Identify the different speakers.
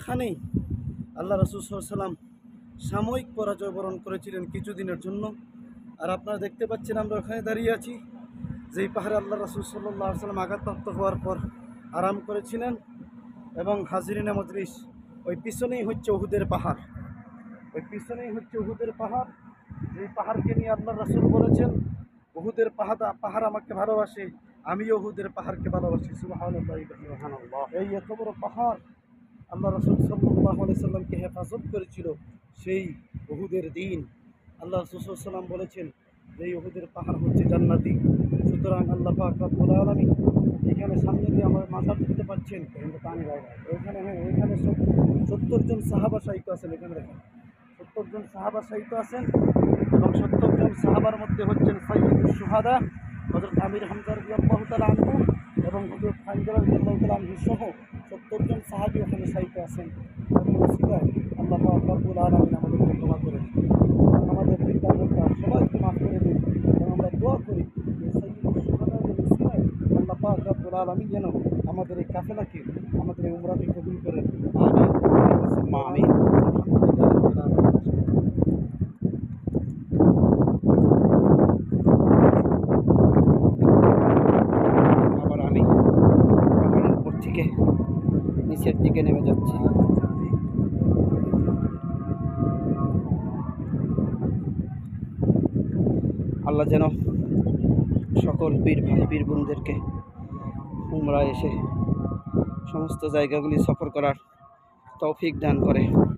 Speaker 1: এখানেই আল্লাহ রাসূল সাল্লাল্লাহু আলাইহি ওয়াসাল্লাম সাময়িক পরাজয় বরণ করেছিলেন কিছুদিনের জন্য। আর আপনারা দেখতে পাচ্ছেন আমরা ওখানে দাঁড়িয়ে আছি, যেই পাহাড়ে আল্লাহ রাসূল সাল্লাল্লাহু আলাইহি ওয়াসাল্লাম আঘাতপ্রাপ্ত হওয়ার পর আরাম করেছিলেন। এবং হাজিরিনে মজলিস, ওই পিছনেই হচ্ছে উহুদের পাহাড়, ওই পিছনেই হচ্ছে উহুদের পাহাড়। যেই পাহাড়কে নিয়ে আল্লাহ রাসূল বলেছেন, উহুদের পাহাড় আমাকে ভালোবাসে, আমিও উহুদের পাহাড়কে ভালোবাসি। সুবহানাল্লাহ, সুবহানাল্লাহ। এই এত বড় পাহাড় আল্লাহ রাসূল সাল্লাল্লাহু আলাইহি সাল্লামকে হেফাজত করেছিল সেই উহুদের দিন। আল্লাহ রাসূল সাল্লাল্লাহু আলাইহি সাল্লাম বলেছেন যে এই উহুদের পাহাড় হচ্ছে জান্নাতি। সুতরাং আল্লাহ পাক রব্বুল আলামিন এখানে সামনে দিয়ে আমার মাথা দেখতে পাচ্ছেন, ওইখানে ওইখানে 70 জন সাহাবা শাহিদ আছেন। এখানে দেখেন 70 জন সাহাবা শাহিদ আছেন, এবং 70 জন সাহাবার মধ্যে হচ্ছেন সাইয়্যিদুশ শুহাদা হযরত আমির হামজা রাদিয়াল্লাহু তাআলা আনহু এবং হযরত খানজা রাদিয়াল্লাহু তাআলা আনহু সহ 70 জন সাহাবী ওখানে শাহিদ আছেন। এবং ওসিলায় আল্লাহ পাক রব্বুল আলামিন আমাদেরকে ক্ষমা করেন, আমাদের পিতা-মাতা সবাইকে মাফ করে দিন। এবং আমরা দোয়া করি যে সাইয়্যিদুশ শুহাদার ওসিলায় আল্লাহ পাক রব্বুল আলামিন যেন আমাদের এই কাফেলাকে, আমাদের এই উমরাকে কবুল করেন। আমিন, আমিন। আলহামদুলিল্লাহ রাব্বিল আলামিন। আবার আমি পাহাড়ের উপর থেকে নিচের দিকে নেমে যাচ্ছি। আল্লাহ যেন সকল পীর ভাই পীর বোনদেরকে উমরায় এসে সমস্ত জায়গাগুলি সফর করার তৌফিক দান করে।